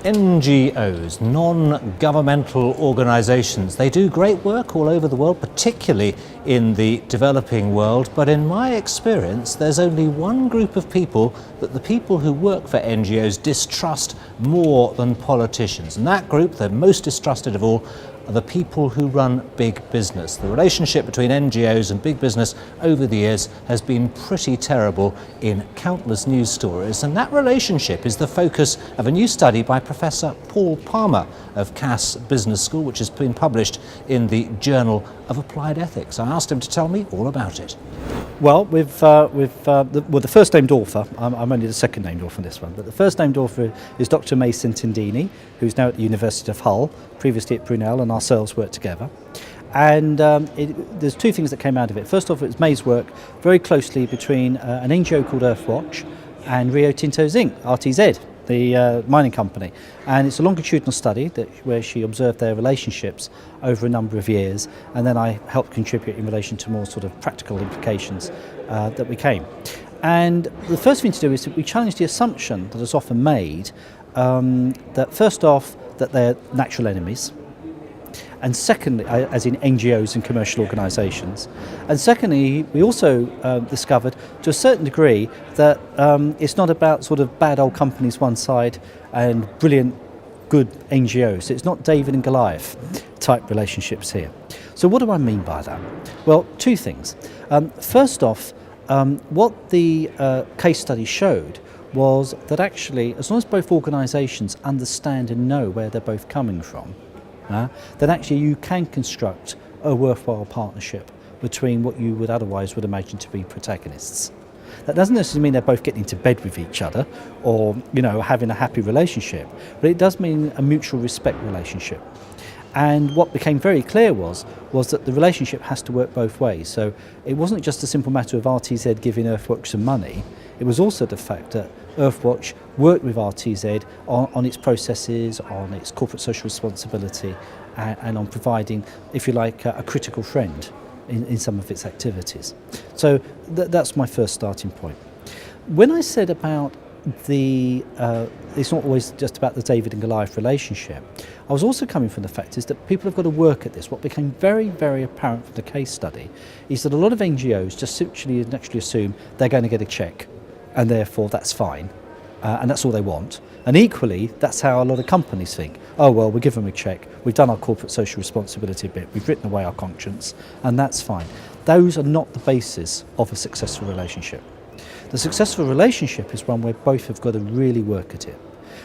NGOs, non-governmental organisations, they do great work all over the world, particularly in the developing world, but in my experience there's only one group of people that the people who work for NGOs distrust more than politicians, and that group, the most distrusted of all, are the people who run big business. The relationship between NGOs and big business over the years has been pretty terrible in countless news stories, and that relationship is the focus of a new study by Professor Paul Palmer of Cass Business School, which has been published in the Journal of Applied Ethics. I asked him to tell me all about it. Well, the first named author, I'm only the second named author on this one, but the first named author is Dr. May Centendini, who's now at the University of Hull, previously at Brunel, and ourselves worked together. And there's two things that came out of it. First off, it's May's work very closely between an NGO called Earthwatch and Rio Tinto Zinc, RTZ, the mining company. And it's a longitudinal study where she observed their relationships over a number of years, and then I helped contribute in relation to more sort of practical implications that we came. And the first thing to do is that we challenge the assumption that is often made that first off, that they're natural enemies, and secondly, as in NGOs and commercial organisations, and secondly, we also discovered to a certain degree that it's not about sort of bad old companies one side and brilliant good NGOs. It's not David and Goliath type relationships here. So what do I mean by that? Well, two things. First off, what the case study showed was that actually, as long as both organisations understand and know where they're both coming from, then actually you can construct a worthwhile partnership between what you would otherwise would imagine to be protagonists. That doesn't necessarily mean they're both getting into bed with each other or, you know, having a happy relationship, but it does mean a mutual respect relationship. And what became very clear was that the relationship has to work both ways. So it wasn't just a simple matter of RTZ giving Earthwatch some money. It was also the fact that Earthwatch worked with RTZ on its processes, on its corporate social responsibility, and on providing, if you like, a critical friend in some of its activities. So that's my first starting point. When I said about it's not always just about the David and Goliath relationship, I was also coming from the fact is that people have got to work at this. What became very, very apparent from the case study is that a lot of NGOs just simply naturally assume they're going to get a cheque, and therefore that's fine, and that's all they want. And equally, that's how a lot of companies think. Oh well, we'll give them a cheque, we've done our corporate social responsibility bit, we've written away our conscience, and that's fine. Those are not the basis of a successful relationship. The successful relationship is one where both have got to really work at it.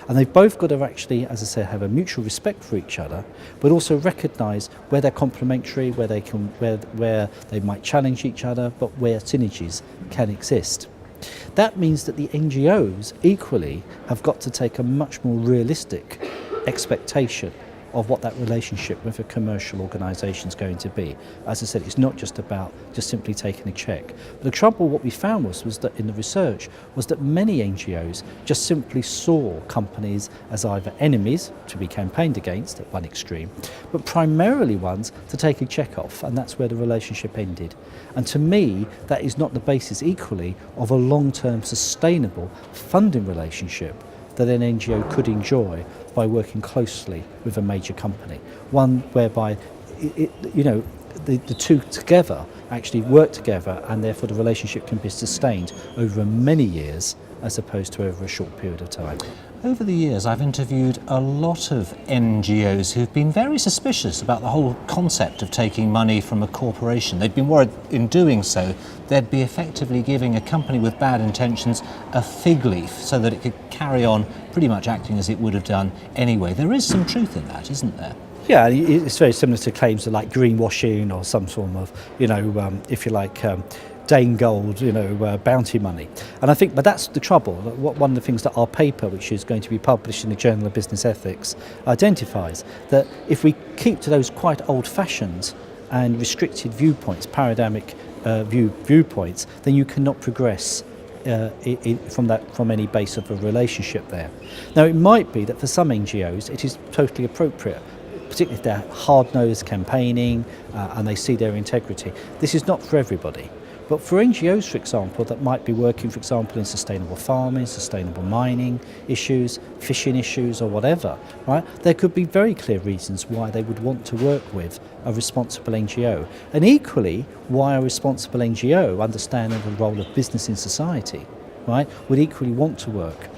And they've both got to actually, as I said, have a mutual respect for each other, but also recognise where they're complementary, where they might challenge each other, but where synergies can exist. That means that the NGOs equally have got to take a much more realistic expectation of what that relationship with a commercial organisation is going to be. As I said, it's not just about just simply taking a cheque. But the trouble, what we found was that in the research, was that many NGOs just simply saw companies as either enemies to be campaigned against at one extreme, but primarily ones to take a cheque off, and that's where the relationship ended. And to me, that is not the basis equally of a long-term sustainable funding relationship that an NGO could enjoy by working closely with a major company. One whereby, the two together actually work together, and therefore the relationship can be sustained over many years as opposed to over a short period of time. Over the years, I've interviewed a lot of NGOs who've been very suspicious about the whole concept of taking money from a corporation. They've been worried in doing so they'd be effectively giving a company with bad intentions a fig leaf so that it could carry on pretty much acting as it would have done anyway. There is some truth in that, isn't there? Yeah, it's very similar to claims of like greenwashing or some form of, if you like, Dane Gold, bounty money. And I think, but that's the trouble. One of the things that our paper, which is going to be published in the Journal of Business Ethics, identifies, that if we keep to those quite old-fashioned and restricted viewpoints, paradigmic viewpoints, then you cannot progress from any base of a relationship there. Now, it might be that for some NGOs it is totally appropriate, particularly if they're hard-nosed campaigning and they see their integrity. This is not for everybody. But for NGOs, for example, that might be working, for example, in sustainable farming, sustainable mining issues, fishing issues or whatever, right? There could be very clear reasons why they would want to work with a responsible NGO. And equally, why a responsible NGO, understanding the role of business in society, right, would equally want to work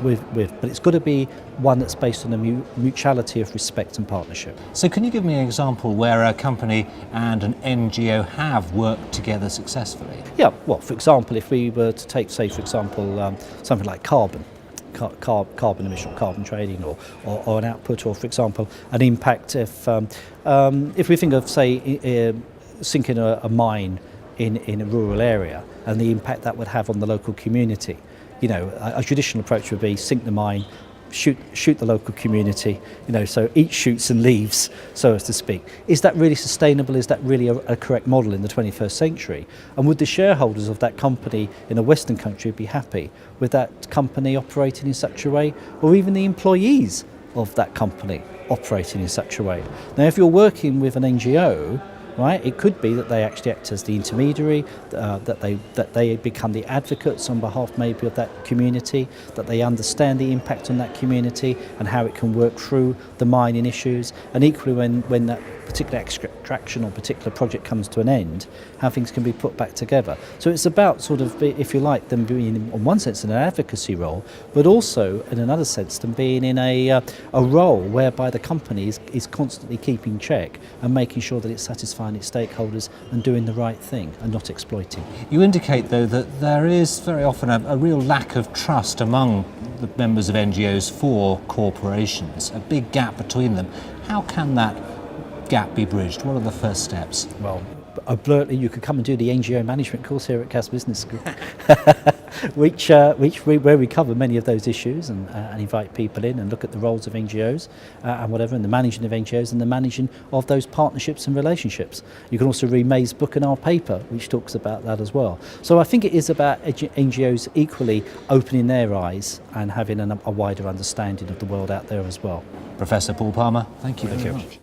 with. But it's got to be one that's based on a mutuality of respect and partnership. So can you give me an example where a company and an NGO have worked together successfully? Yeah, well, for example, if we were to take, say, for example, something like carbon emission, carbon trading, or an output, or, for example, an impact if we think of, say, sinking a mine in a rural area and the impact that would have on the local community. You know, a traditional approach would be sink the mine, shoot the local community, you know, so eat shoots and leaves, so as to speak. Is that really sustainable? Is that really a correct model in the 21st century? And would the shareholders of that company in a Western country be happy with that company operating in such a way, or even the employees of that company operating in such a way? Now, if you're working with an NGO, right, it could be that they actually act as the intermediary, that they become the advocates on behalf maybe of that community, that they understand the impact on that community and how it can work through the mining issues, and equally when that particular extraction or particular project comes to an end, how things can be put back together. So it's about sort of, if you like, them being in one sense in an advocacy role, but also in another sense them being in a role whereby the company is constantly keeping check and making sure that it's satisfying its stakeholders and doing the right thing and not exploiting. You indicate, though, that there is very often a real lack of trust among the members of NGOs for corporations, a big gap between them. How can that gap be bridged? What are the first steps? Well, bluntly, you could come and do the NGO management course here at Cass Business School, where we cover many of those issues and invite people in and look at the roles of NGOs and whatever, and the managing of NGOs and the managing of those partnerships and relationships. You can also read May's book and our paper, which talks about that as well. So I think it is about NGOs equally opening their eyes and having a wider understanding of the world out there as well. Professor Paul Palmer, thank you very much.